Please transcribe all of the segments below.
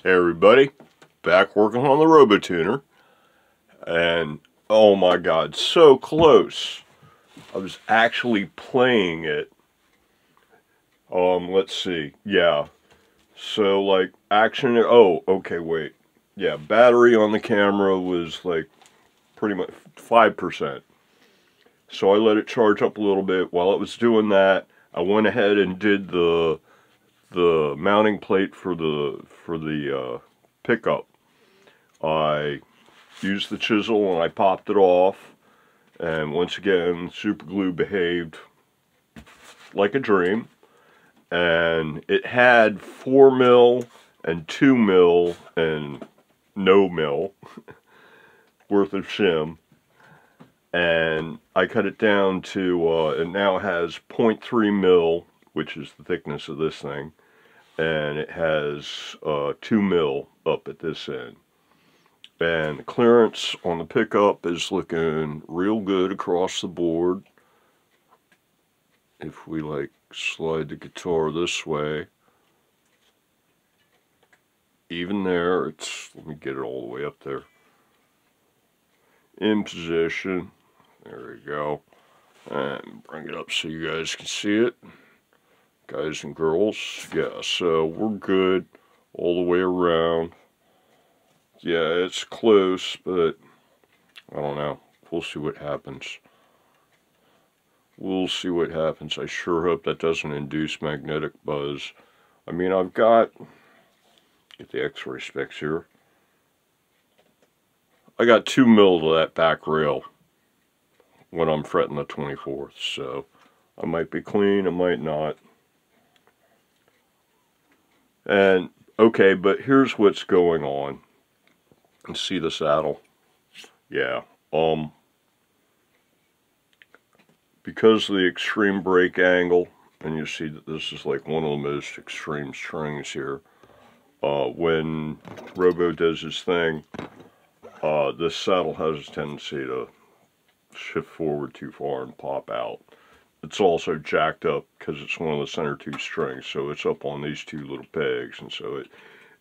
Hey everybody, back working on the Robo tuner, and oh my god, so close. I was actually playing it. Let's see, yeah. So like action, oh, okay, wait. Yeah, battery on the camera was like pretty much 5%. So I let it charge up a little bit. While it was doing that, I went ahead and did the mounting plate for the pickup. I used the chisel and I popped it off, and once again super glue behaved like a dream, and it had 4 mil and 2 mil and no mil worth of shim, and I cut it down to it now has 0.3 mil, which is the thickness of this thing, and it has 2 mil up at this end. And the clearance on the pickup is looking real good across the board. If we like slide the guitar this way, even there, let me get it all the way up there. In position, there we go. And bring it up so you guys can see it. Guys and girls, yeah, so we're good all the way around. Yeah, it's close, but I don't know. We'll see what happens. We'll see what happens. I sure hope that doesn't induce magnetic buzz. I mean, I've got, get the x-ray specs here. I got 2 mil to that back rail when I'm fretting the 24th, so I might be clean, I might not. And, okay, but here's what's going on. You see the saddle? Yeah, because of the extreme break angle, and you see that this is like one of the most extreme strings here, when Robo does his thing, this saddle has a tendency to shift forward too far and pop out. It's also jacked up because it's one of the center 2 strings, so it's up on these 2 little pegs, and so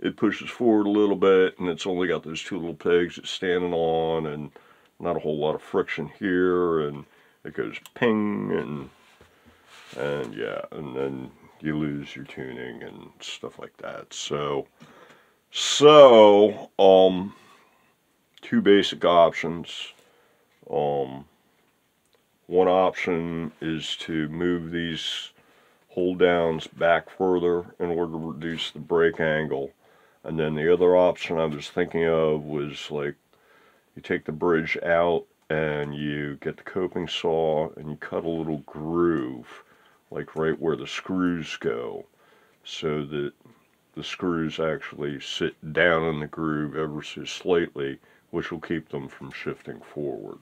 it pushes forward a little bit, and it's only got those 2 little pegs it's standing on, and not a whole lot of friction here, and it goes ping, and yeah, and then you lose your tuning and stuff like that. So 2 basic options. One option is to move these hold downs back further in order to reduce the break angle. And then the other option I was thinking of was like, you take the bridge out and you get the coping saw and you cut a little groove, like right where the screws go, so that the screws actually sit down in the groove ever so slightly, which will keep them from shifting forward.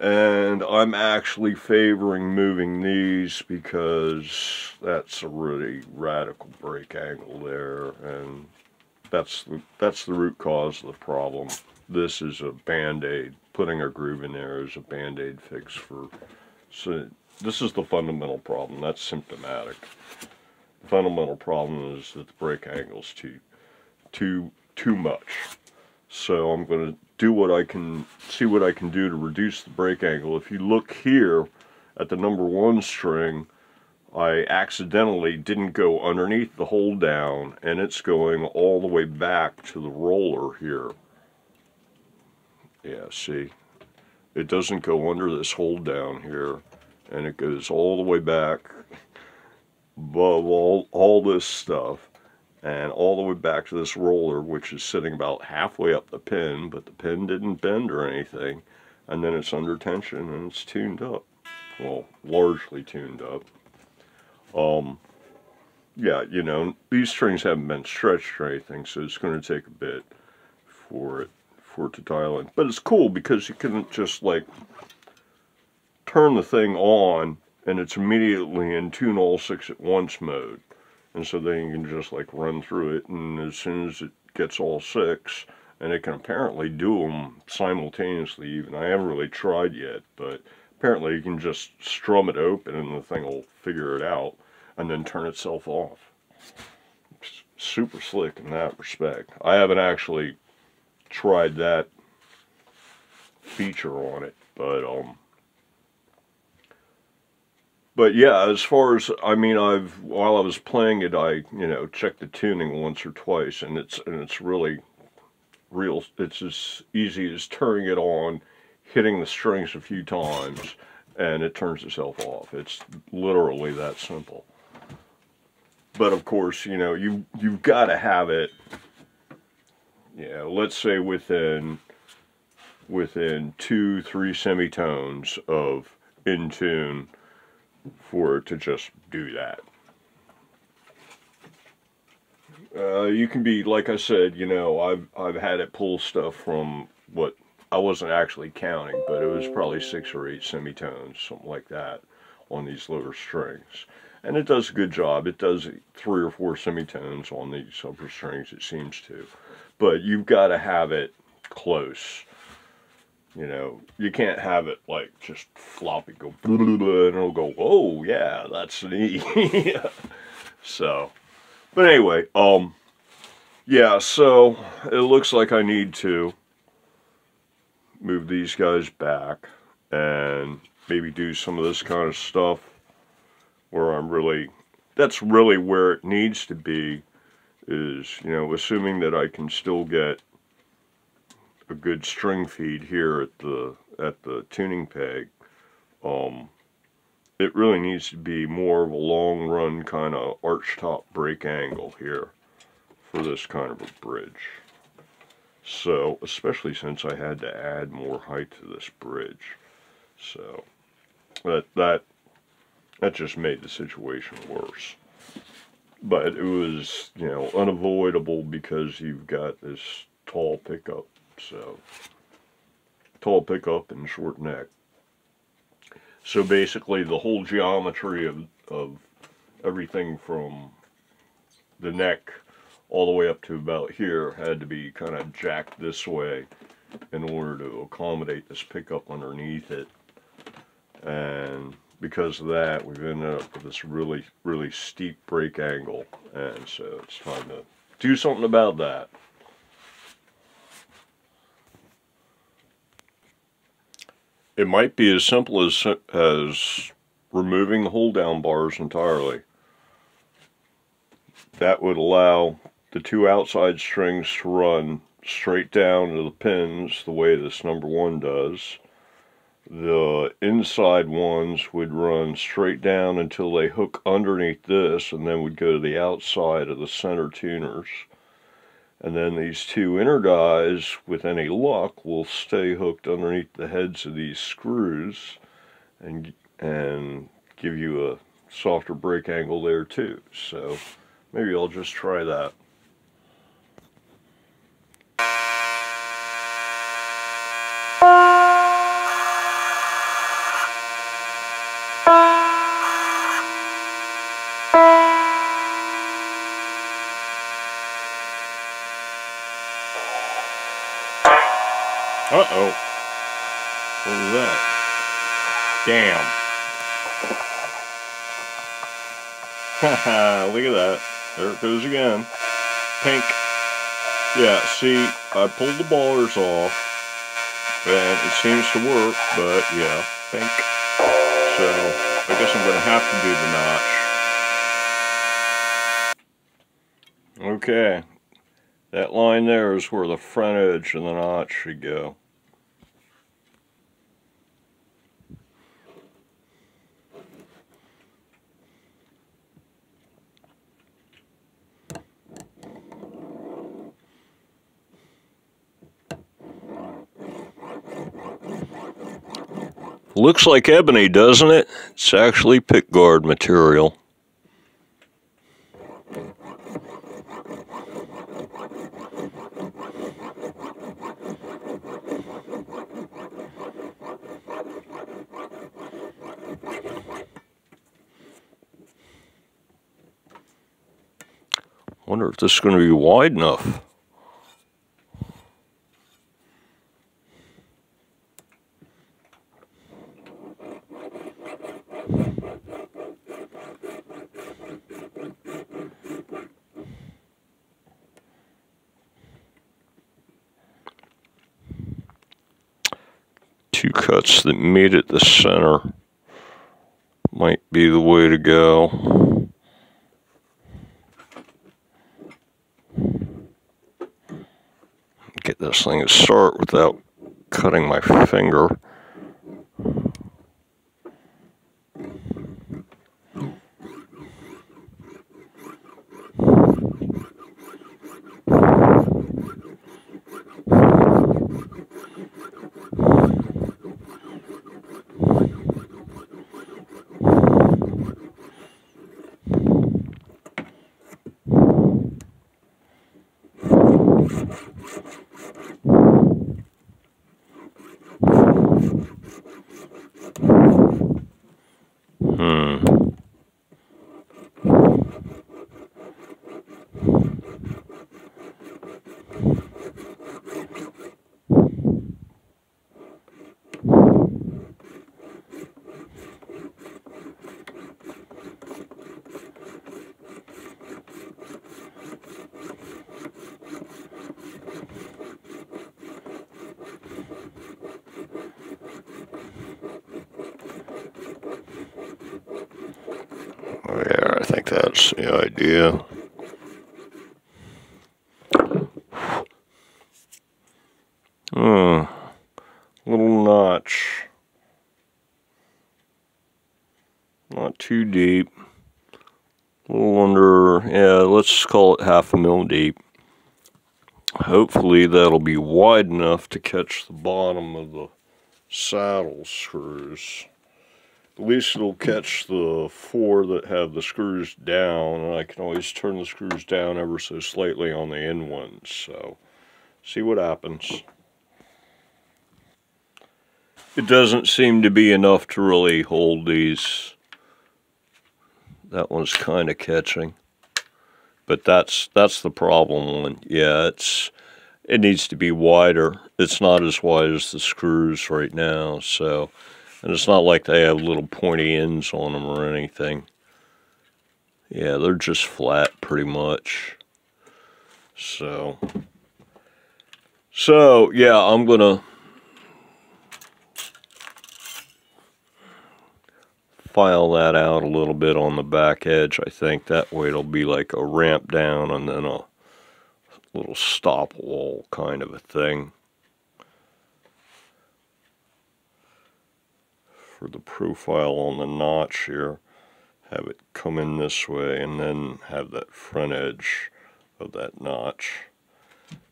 And I'm actually favoring moving these because that's a really radical break angle there, and that's the root cause of the problem. This is a band-aid. Putting a groove in there is a band-aid fix for, so this is the fundamental problem. That's symptomatic. The fundamental problem is that the break angle's too much. So I'm going to do what I can, see what I can do to reduce the break angle. If you look here at the number 1 string, I accidentally didn't go underneath the hold down, and it's going all the way back to the roller here. Yeah, see, it doesn't go under this hold down here, and it goes all the way back above all this stuff, and all the way back to this roller, which is sitting about halfway up the pin, but the pin didn't bend or anything, and then it's under tension and it's tuned up. Well, largely tuned up. Yeah, you know, these strings haven't been stretched or anything, so it's going to take a bit for it to dial in. But it's cool because you can just like turn the thing on and it's immediately in tune all 6 at once mode. And so then you can just like run through it, and as soon as it gets all 6, and it can apparently do them simultaneously even. I haven't really tried yet, but apparently you can just strum it open and the thing will figure it out and then turn itself off. super slick in that respect. I haven't actually tried that feature on it, but yeah, as far as, I mean, while I was playing it, I, checked the tuning once or twice, and it's really real. It's as easy as turning it on, hitting the strings a few times, and it turns itself off. It's literally that simple. But of course, you've got to have it, let's say within 2-3 semitones of in tune for it to just do that. You can be, like I said, I've had it pull stuff from what I wasn't actually counting, but it was probably 6 or 8 semitones, something like that, on these lower strings. And it does a good job. It does 3 or 4 semitones on these upper strings, it seems to. But you've got to have it close. You can't have it like just floppy, go blah, blah, blah, and it'll go, oh yeah, that's an E. So, but anyway, yeah, so it looks like I need to move these guys back and maybe do some of this kind of stuff where that's really where it needs to be, is, assuming that I can still get a good string feed here at the tuning peg. It really needs to be more of a long run kind of arch top break angle here for this kind of a bridge. So, especially since I had to add more height to this bridge. So, that just made the situation worse. But it was, unavoidable because you've got this tall pickup. So, tall pickup and short neck. So basically the whole geometry of everything from the neck all the way up to about here had to be kind of jacked this way in order to accommodate this pickup underneath it. And because of that, we've ended up with this really, really steep break angle. And so it's time to do something about that. It might be as simple as removing the hold down bars entirely. That would allow the 2 outside strings to run straight down to the pins the way this number 1 does. The inside ones would run straight down until they hook underneath this, and then would go to the outside of the center tuners. And then these 2 inner guys, with any luck, will stay hooked underneath the heads of these screws and give you a softer break angle there too. So maybe I'll just try that. Uh-oh. What was that? Damn. Haha, look at that. There it goes again. Pink. Yeah, see, I pulled the ballers off, and it seems to work, but yeah, pink. So, I guess I'm going to have to do the notch. Okay. That line there is where the front edge of the notch should go. Looks like ebony, doesn't it? It's actually pickguard material. Wonder if this is going to be wide enough. 2 cuts that meet at the center might be the way to go. Get this thing to start without cutting my finger. Yeah, I think that's the idea. Little notch. Not too deep. A little under, yeah, let's call it 1/2 mil deep. Hopefully that'll be wide enough to catch the bottom of the saddle screws. At least it'll catch the 4 that have the screws down, and I can always turn the screws down ever so slightly on the end ones, so see what happens. It doesn't seem to be enough to really hold these. That one's kind of catching, but that's the problem one. Yeah, it needs to be wider. It's not as wide as the screws right now, so. And it's not like they have little pointy ends on them or anything. Yeah, they're just flat pretty much. So yeah, I'm gonna file that out a little bit on the back edge. I think that way it'll be like a ramp down and then a little stop wall kind of a thing. For the profile on the notch here, have it come in this way and then have that front edge of that notch.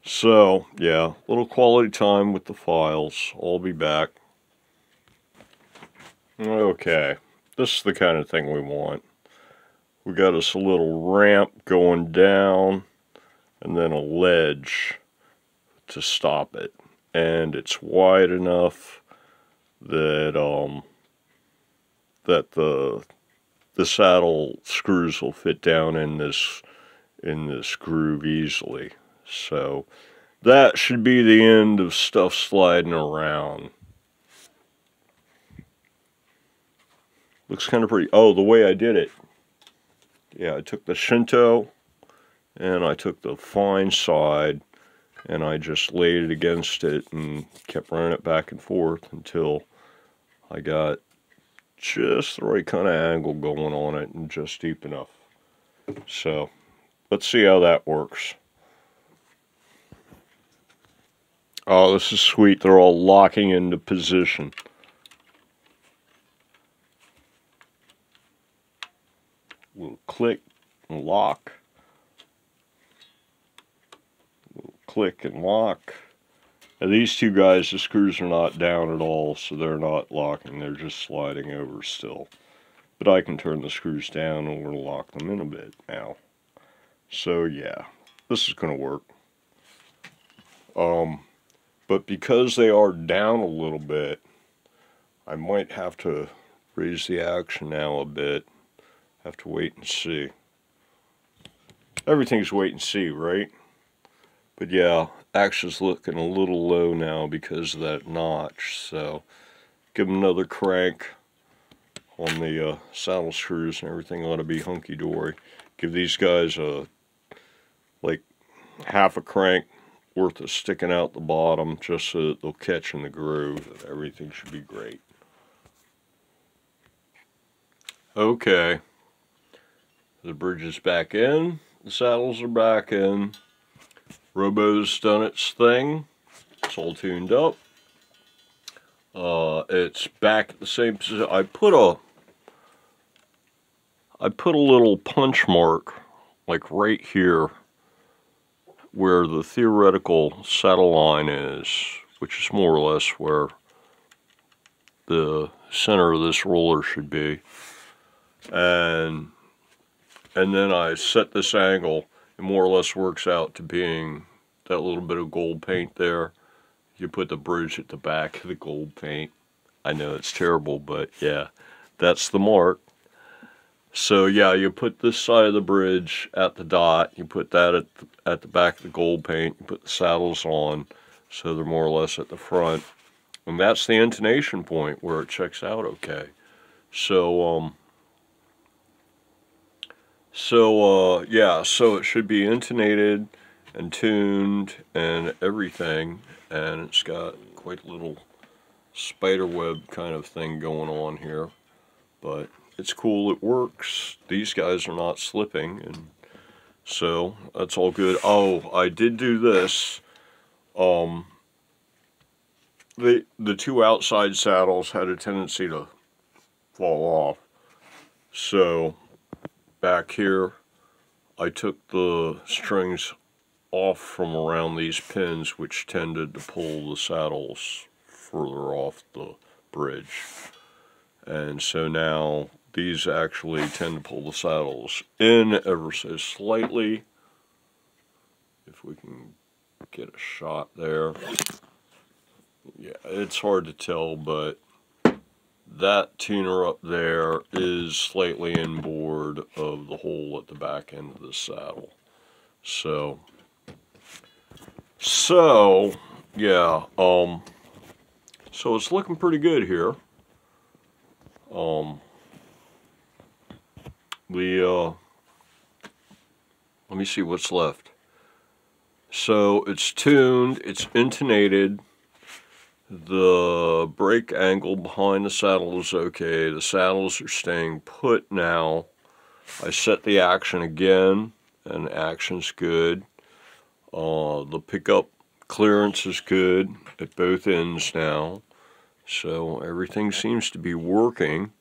So yeah, a little quality time with the files. I'll be back. Okay, this is the kind of thing we want. We got us a little ramp going down and then a ledge to stop it, and it's wide enough that that the saddle screws will fit down in this groove easily. So that should be the end of stuff sliding around. Looks kind of pretty. Oh, the way I did it. Yeah, I took the Shinto and I took the fine side and I just laid it against it and kept running it back and forth until I got just the right kind of angle going on it and just deep enough. So let's see how that works. Oh, this is sweet. They're all locking into position. Little click and lock. Little click and lock. Now these two guys, the screws are not down at all, so they're not locking. They're just sliding over still. But I can turn the screws down and we're going to lock them in a bit now. So yeah, this is going to work. But because they are down a little bit, I might have to raise the action now a bit. Have to wait and see. Everything's wait and see, right? But yeah, action's looking a little low now because of that notch. So give them another crank on the saddle screws and everything ought to be hunky-dory. Give these guys like half a crank worth of sticking out the bottom just so that they'll catch in the groove, and everything should be great. Okay, the bridge is back in, the saddles are back in, Robo's done its thing, it's all tuned up. It's back at the same position. I put a little punch mark, like right here, where the theoretical saddle line is, which is more or less where the center of this roller should be. And then I set this angle. It more or less works out to being that little bit of gold paint there. You put the bridge at the back of the gold paint. I know it's terrible, but yeah, that's the mark. So yeah, you put this side of the bridge at the dot, you put that at the back of the gold paint, you put the saddles on, so they're more or less at the front. And that's the intonation point where it checks out okay. So, yeah, so it should be intonated and tuned and everything, and it's got quite a little spiderweb kind of thing going on here, but it's cool, it works. These guys are not slipping, and so that's all good. Oh, I did do this. The two outside saddles had a tendency to fall off. So back here, I took the strings off from around these pins, which tended to pull the saddles further off the bridge. And so now these actually tend to pull the saddles in ever so slightly. If we can get a shot there. Yeah, it's hard to tell, but that tuner up there is slightly inboard of the hole at the back end of the saddle. So yeah, so it's looking pretty good here. Let me see what's left. So it's tuned, it's intonated, the brake angle behind the saddle is okay, the saddles are staying put now. I set the action again, and action's good. The pickup clearance is good at both ends now, so everything seems to be working,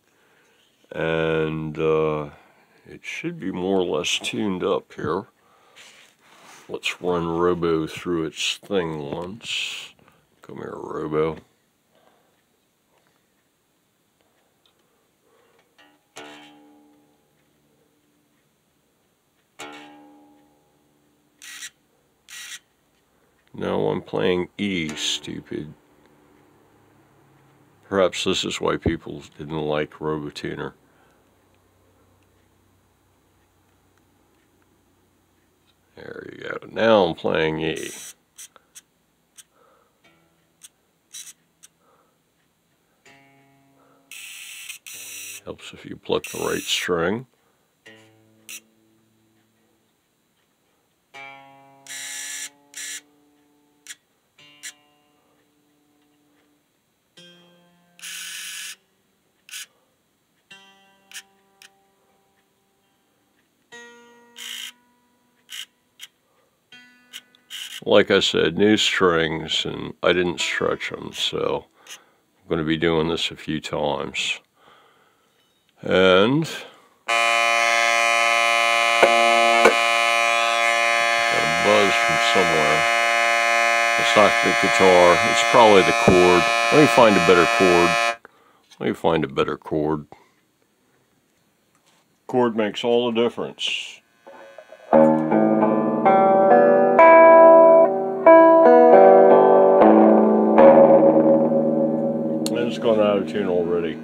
and it should be more or less tuned up here. Let's run Robo through its thing once. Come here, Robo. No, I'm playing E, stupid. Perhaps this is why people didn't like RoboTuner. There you go. Now I'm playing E. Helps if you pluck the right string. Like I said, new strings, and I didn't stretch them, so I'm going to be doing this a few times. And got a buzz from somewhere. It's not the guitar, it's probably the chord. Let me find a better chord. Chord makes all the difference. And it's gone out of tune already.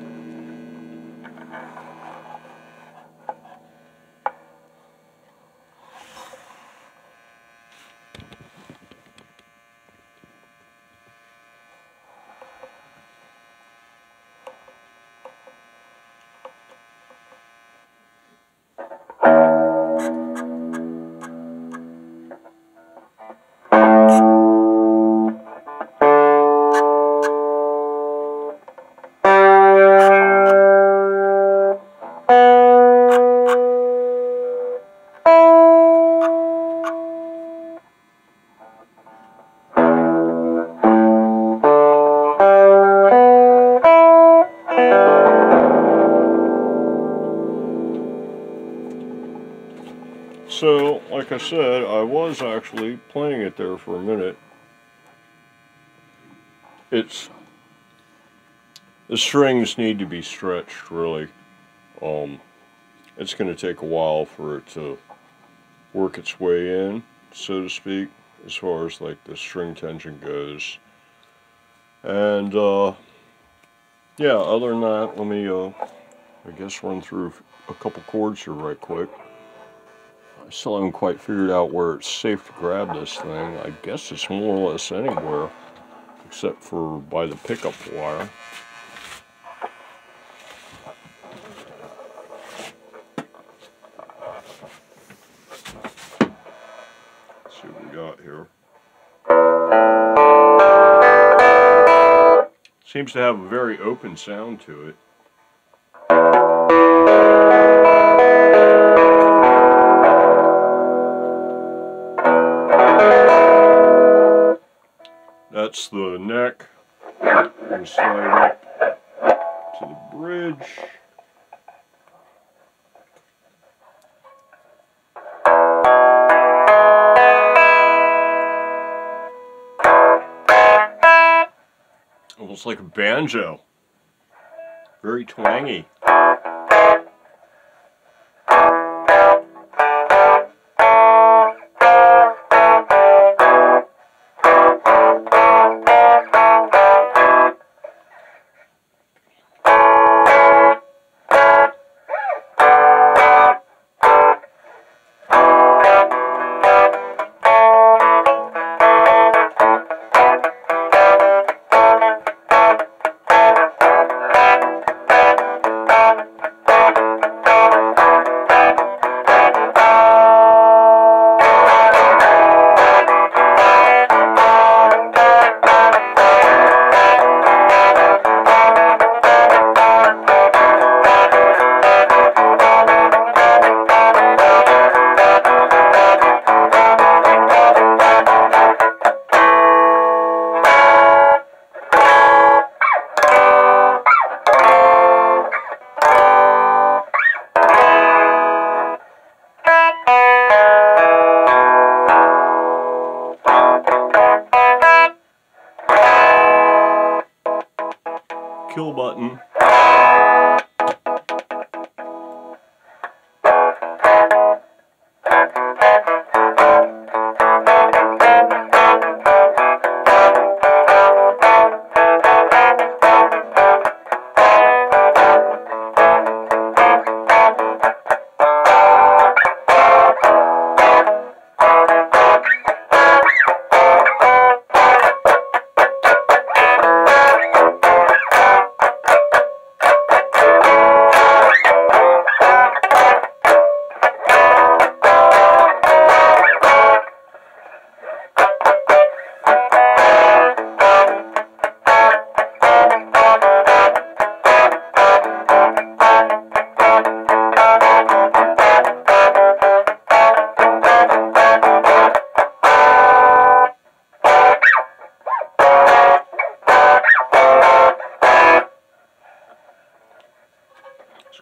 like I said, I was actually playing it there for a minute. The strings need to be stretched, really. It's going to take a while for it to work its way in, so to speak, as far as like the string tension goes. And yeah, other than that, let me I guess run through a couple chords here right quick. I still haven't quite figured out where it's safe to grab this thing. I guess it's more or less anywhere, except for by the pickup wire. Let's see what we got here. Seems to have a very open sound to it. That's the neck. We slide up to the bridge. Almost like a banjo. Very twangy. Kill button.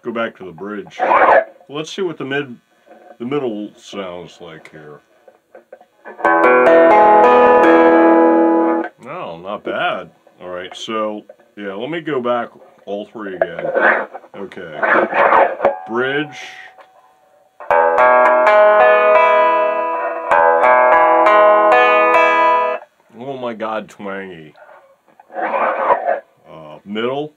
Go back to the bridge. Let's see what the middle sounds like here. No, not bad. All right, so yeah, let me go back all three again. Okay, bridge. Oh my God, twangy. Middle.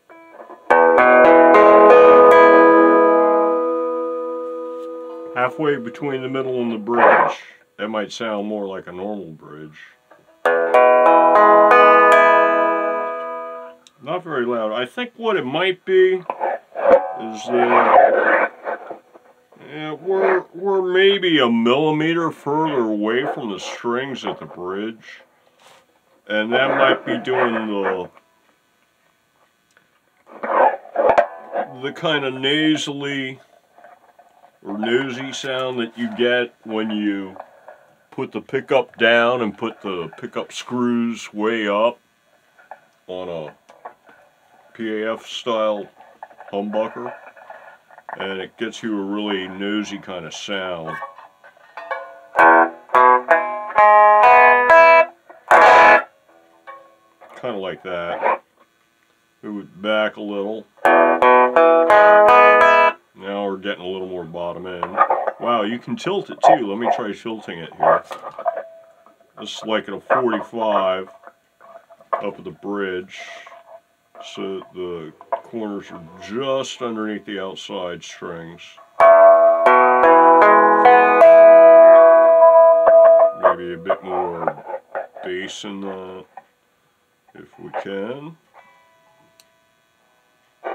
Halfway between the middle and the bridge. That might sound more like a normal bridge. Not very loud. I think what it might be is that we're maybe a millimeter further away from the strings at the bridge. And that might be doing the kind of nasally or nosy sound that you get when you put the pickup down and put the pickup screws way up on a PAF style humbucker, and it gets you a really nosy kind of sound. kind of like that. Move it back a little. Now we're getting a little more bottom end. Wow, you can tilt it too. Let me try tilting it here. This is like at a 45 up at the bridge. So the corners are just underneath the outside strings. Maybe a bit more bass in that, if we can. A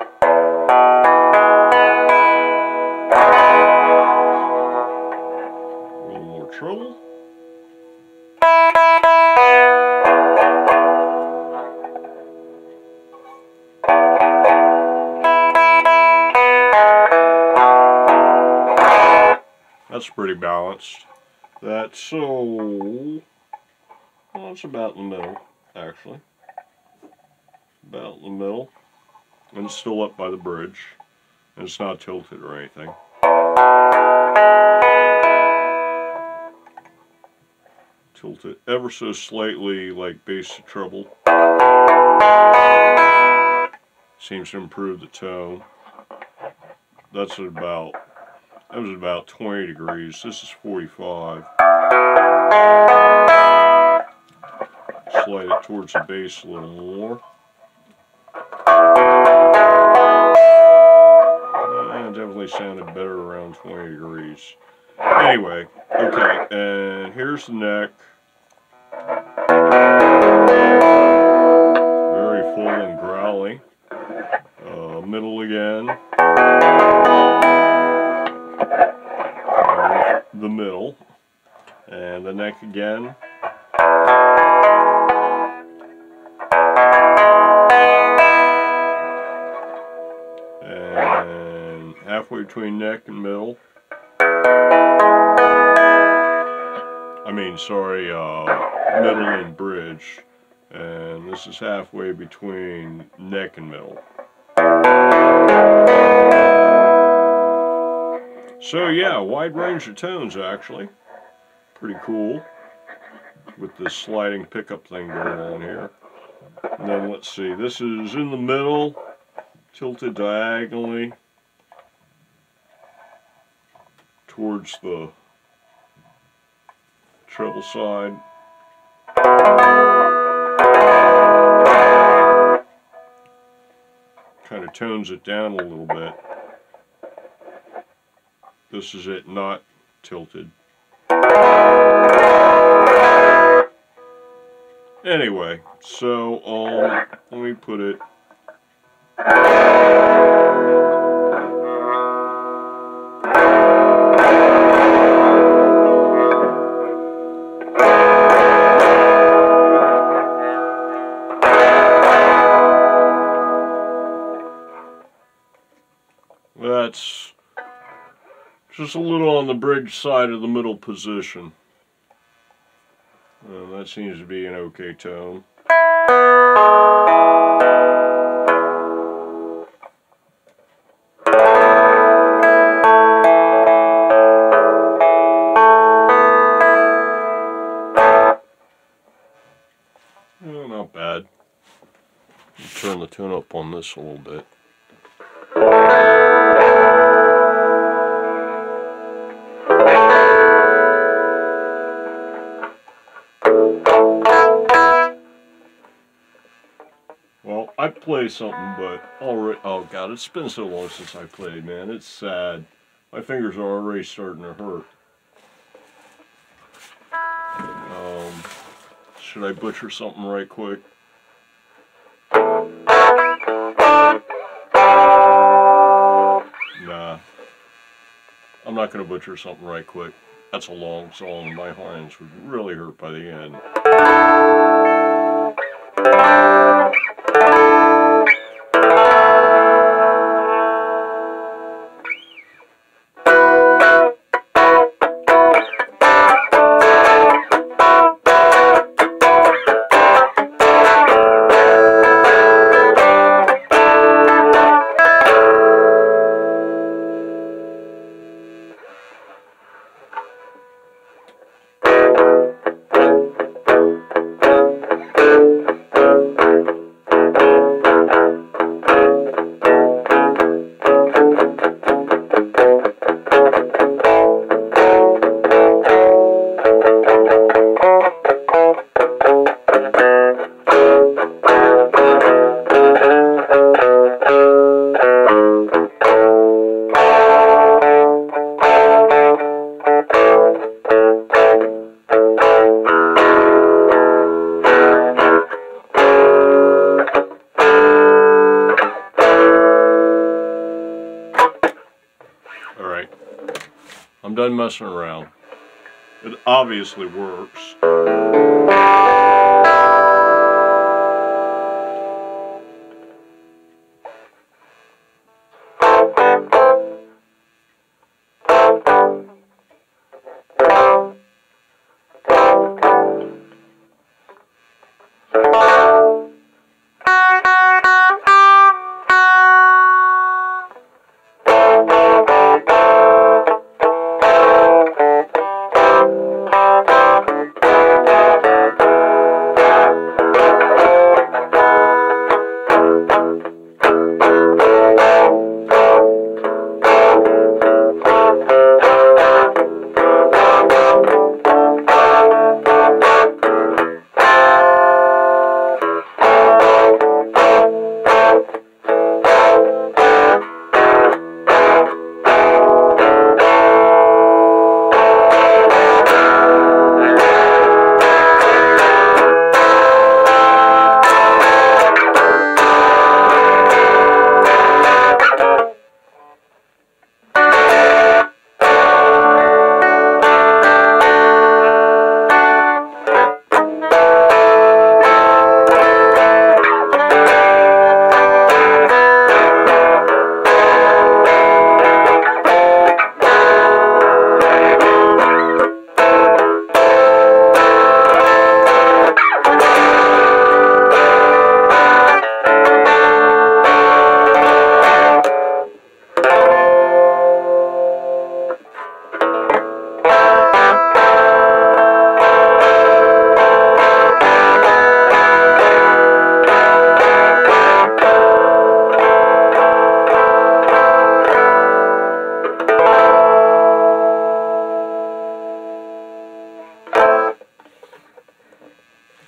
little more treble. That's pretty balanced. That's well, it's about in the middle, actually. About in the middle. And it's still up by the bridge. And it's not tilted or anything. Tilt it ever so slightly, like bass to treble. Seems to improve the tone. That was about 20 degrees. This is 45. Slide it towards the bass a little more. Definitely sounded better around 20 degrees. Anyway, okay, and here's the neck. Very full and growly. Middle again. The middle. And the neck again. And halfway between neck and middle. Middle and bridge. And this is halfway between neck and middle. So yeah, wide range of tones actually. Pretty cool. With this sliding pickup thing going on here. And then let's see, this is in the middle, tilted diagonally towards the treble side. Kind of tones it down a little bit. This is it not tilted. Anyway, so let me put it. That's just a little on the bridge side of the middle position. That seems to be an okay tone. Not bad. Turn the tune up on this a little bit. Well, I play something, but already, oh god, it's been so long since I played, man. It's sad. My fingers are already starting to hurt. Should I butcher something right quick? Nah. I'm not going to butcher something right quick. That's a long song. My hands would really hurt by the end. done messing around. It obviously works.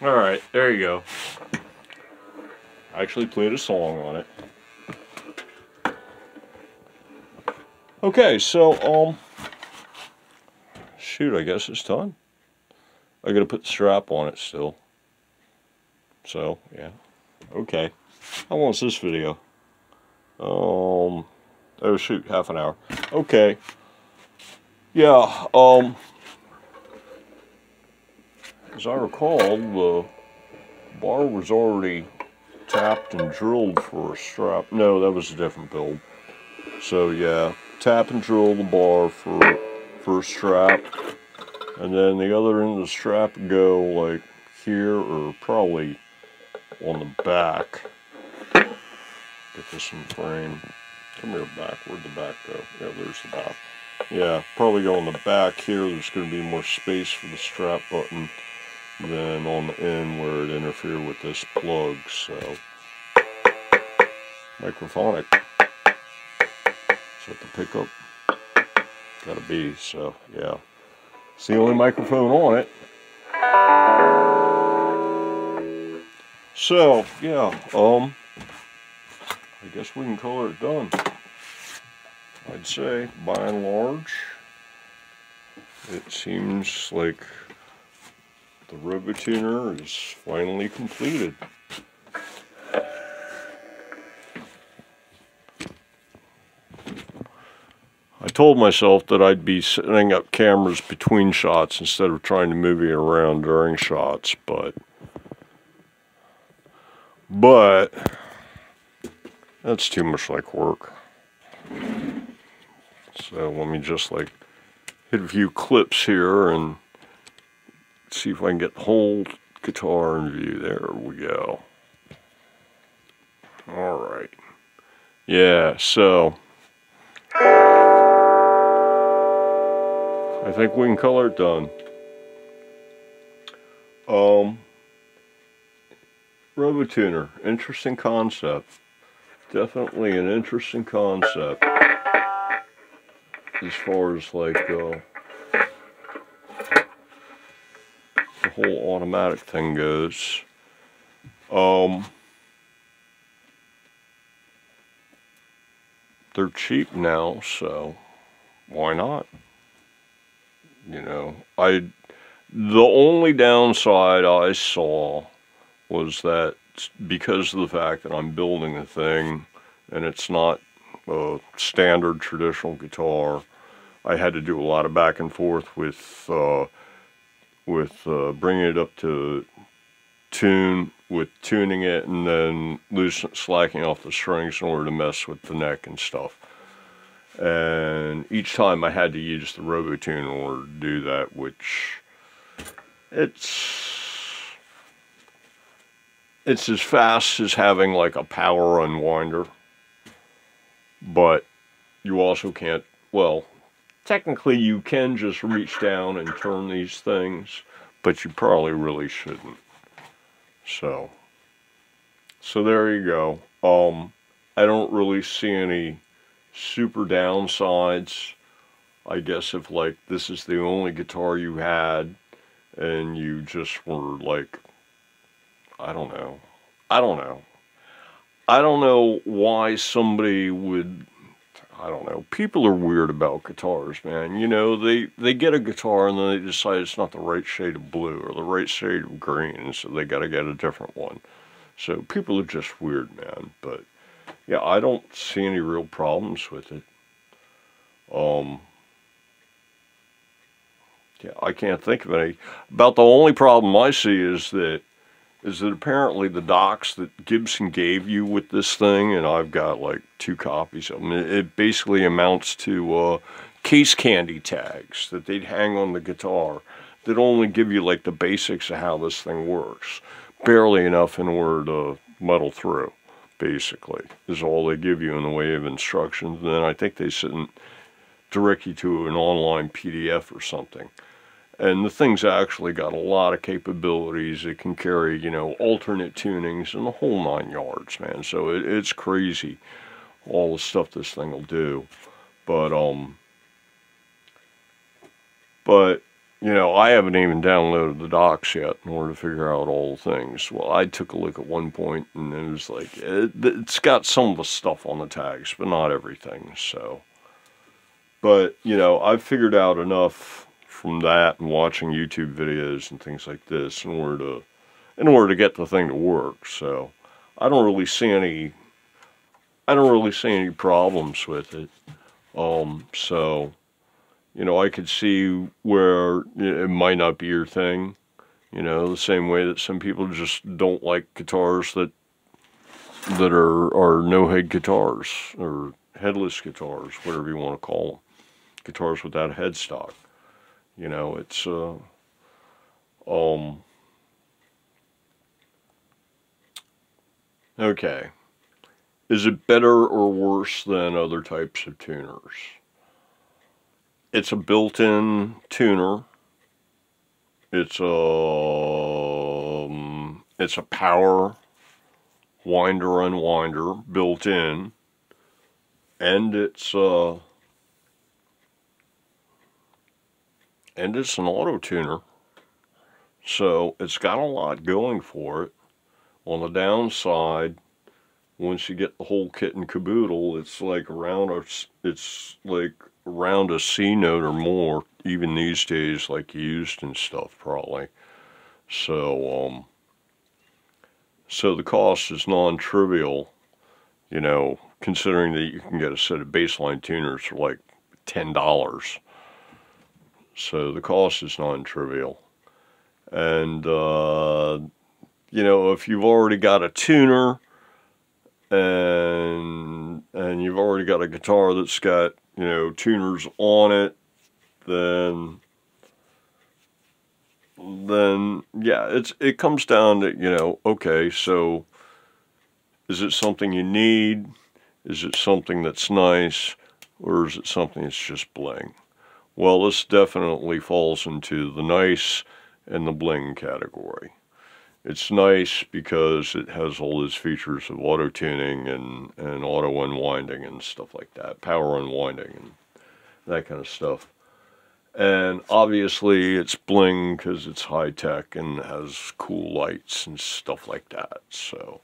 Alright, there you go. I actually played a song on it. Okay, so, shoot, I guess it's done. I gotta put the strap on it still. So, yeah. Okay. How long is this video? Oh shoot, half an hour. Okay. Yeah, as I recall, the bar was already tapped and drilled for a strap. No, that was a different build. So yeah, tap and drill the bar for a strap, and then the other end of the strap would go like here, or probably on the back. Get this in frame. Come here, back. Where'd the back go? Yeah, there's the back. Yeah, probably go on the back here. There's going to be more space for the strap button than on the end where it interfered with this plug. So, microphonic. Is that the pickup? Gotta be. So, yeah. It's the only microphone on it. So, yeah. I guess we can call it done. I'd say, by and large, it seems like the Robo tuner is finally completed. I told myself that I'd be setting up cameras between shots instead of trying to move it around during shots, but that's too much like work. So let me just like hit a few clips here and see if I can get the whole guitar in view. There we go. Alright. Yeah, so I think we can call it done. Robo tuner, interesting concept. Definitely an interesting concept. As far as like the whole automatic thing goes. They're cheap now, so why not? You know, the only downside I saw was that because of the fact that I'm building a thing and it's not a standard traditional guitar, I had to do a lot of back and forth with bringing it up to tune, with tuning it, and then slacking off the strings in order to mess with the neck and stuff. And each time I had to use the Robo tune in order to do that, which it's as fast as having like a power unwinder, but you also can't, well, technically you can just reach down and turn these things, but you probably really shouldn't. So there you go. I don't really see any super downsides. I guess if like this is the only guitar you had and you just were like, I don't know why somebody would, I don't know. People are weird about guitars, man. You know, they get a guitar and then they decide it's not the right shade of blue or the right shade of green, and so they got to get a different one. So people are just weird, man. But yeah, I don't see any real problems with it. Yeah, I can't think of any. About the only problem I see is that apparently the docks that Gibson gave you with this thing, and I've got like 2 copies of them, it basically amounts to case candy tags that they'd hang on the guitar that only give you like the basics of how this thing works. Barely enough in order to muddle through, basically, is all they give you in the way of instructions. And then I think they direct you to an online PDF or something. And the thing's actually got a lot of capabilities. It can carry, you know, alternate tunings and the whole 9 yards, man. So it's crazy, all the stuff this thing will do. But you know, I haven't even downloaded the docs yet in order to figure out all the things. Well, I took a look at one point, and it was like, it's got some of the stuff on the tags, but not everything, so. But, you know, I've figured out enough from that and watching YouTube videos and things like this in order to get the thing to work. So I don't really see any problems with it. So, you know, I could see where it might not be your thing. You know, the same way that some people just don't like guitars that are no-head guitars or headless guitars, whatever you want to call them. Guitars without a headstock. You know, it's, okay. Is it better or worse than other types of tuners? It's a built-in tuner. It's a power winder unwinder built in, and it's an auto tuner, so it's got a lot going for it. On the downside, once you get the whole kit and caboodle, it's like around a C note or more, even these days, like used and stuff, probably. So so the cost is non-trivial, you know, considering that you can get a set of baseline tuners for like $10. So the cost is non-trivial. And, you know, if you've already got a tuner and you've already got a guitar that's got, you know, tuners on it, then yeah, it comes down to, you know, okay, so is it something you need? Is it something that's nice? Or is it something that's just bling? Well, this definitely falls into the nice and the bling category. It's nice because it has all those features of auto-tuning and auto-unwinding and stuff like that, power unwinding and that kind of stuff. And obviously it's bling because it's high-tech and has cool lights and stuff like that. So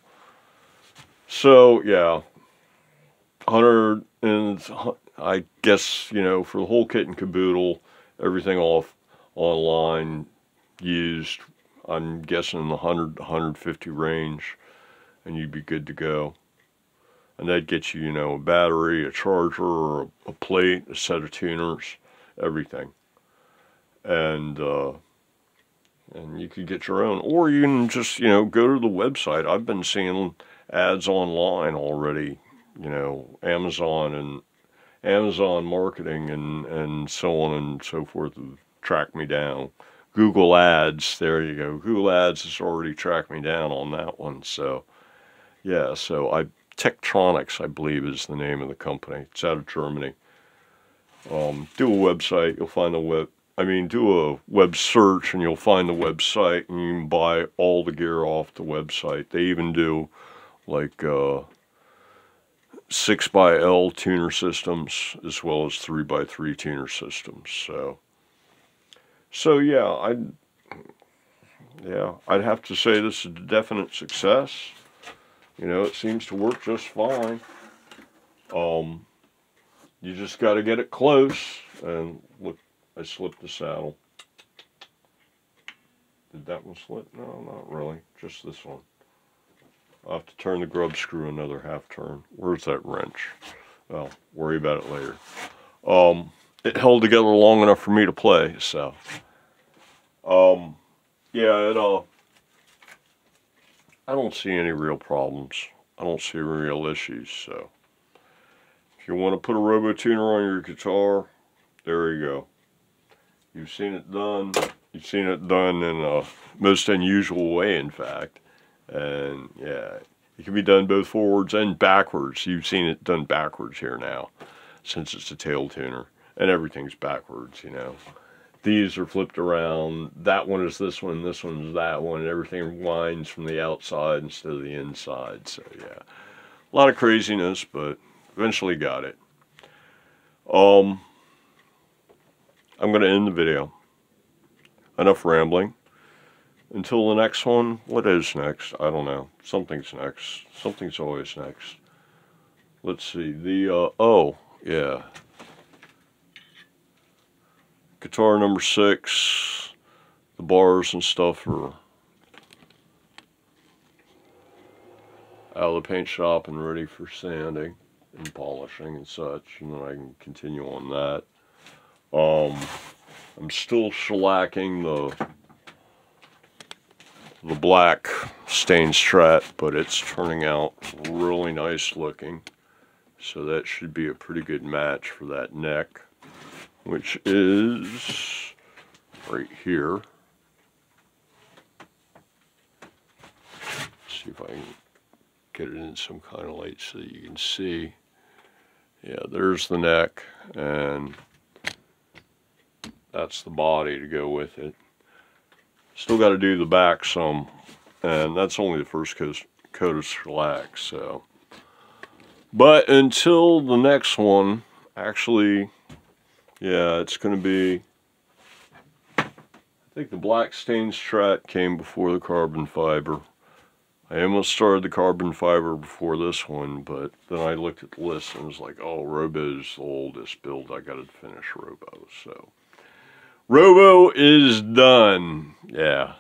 yeah, 100 and I guess, you know, for the whole kit and caboodle, everything online, used, I'm guessing in the 100 to 150 range, and you'd be good to go. And that'd get you, you know, a battery, a charger, or a plate, a set of tuners. everything. And you could get your own, or you can just, you know, go to the website. I've been seeing ads online already, you know, Amazon marketing and so on and so forth have tracked me down. Google Ads, there you go. Google Ads has already tracked me down on that one. So, yeah, so Tektronix, I believe, is the name of the company. It's out of Germany. Do a website, you'll find do a web search and you'll find the website, and you can buy all the gear off the website. They even do like 6x L tuner systems as well as 3x3 tuner systems. So yeah, I'd have to say this is a definite success. You know, it seems to work just fine. You just got to get it close. And look, I slipped the saddle. Did that one slip? No, not really. Just this one. I'll have to turn the grub screw another half turn. Where's that wrench? Well, worry about it later. It held together long enough for me to play, so. Yeah, I don't see any real problems. I don't see real issues, so. If you want to put a Robo tuner on your guitar, there you go. You've seen it done. You've seen it done in a most unusual way, in fact. And yeah, it can be done both forwards and backwards. You've seen it done backwards here now, since it's a tail tuner. And everything's backwards, you know. These are flipped around. That one is this one, this one's that one. And everything winds from the outside instead of the inside. So yeah, a lot of craziness, but eventually got it. I'm going to end the video. Enough rambling. Until the next one, what is next? I don't know. Something's next. Something's always next. Let's see. Oh, yeah. Guitar number 6. The bars and stuff are out of the paint shop and ready for sanding and polishing and such. And then I can continue on that. I'm still shellacking the black stain Strat, but it's turning out really nice looking. So that should be a pretty good match for that neck, which is right here. Let's see if I can get it in some kind of light so that you can see. Yeah, there's the neck, and that's the body to go with it. Still got to do the back some, and that's only the first coat of shellac, so. But until the next one, actually, yeah, it's going to be, I think the black stain Strat came before the carbon fiber. I almost started the carbon fiber before this one, but then I looked at the list and was like, oh, Robo's the oldest build. I got to finish Robo, so. Robo is done. Yeah,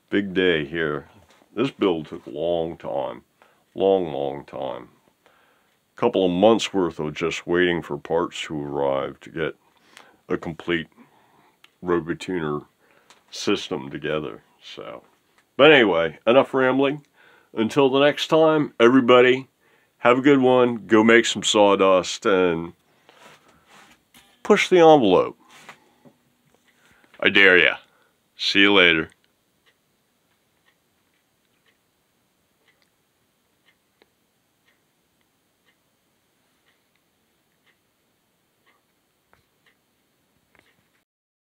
big day here. This build took a long time. Long time. A couple of months worth of just waiting for parts to arrive to get a complete Robo tuner system together. So, but anyway, enough rambling. Until the next time, everybody, have a good one. Go make some sawdust and push the envelope. I dare ya. See you later.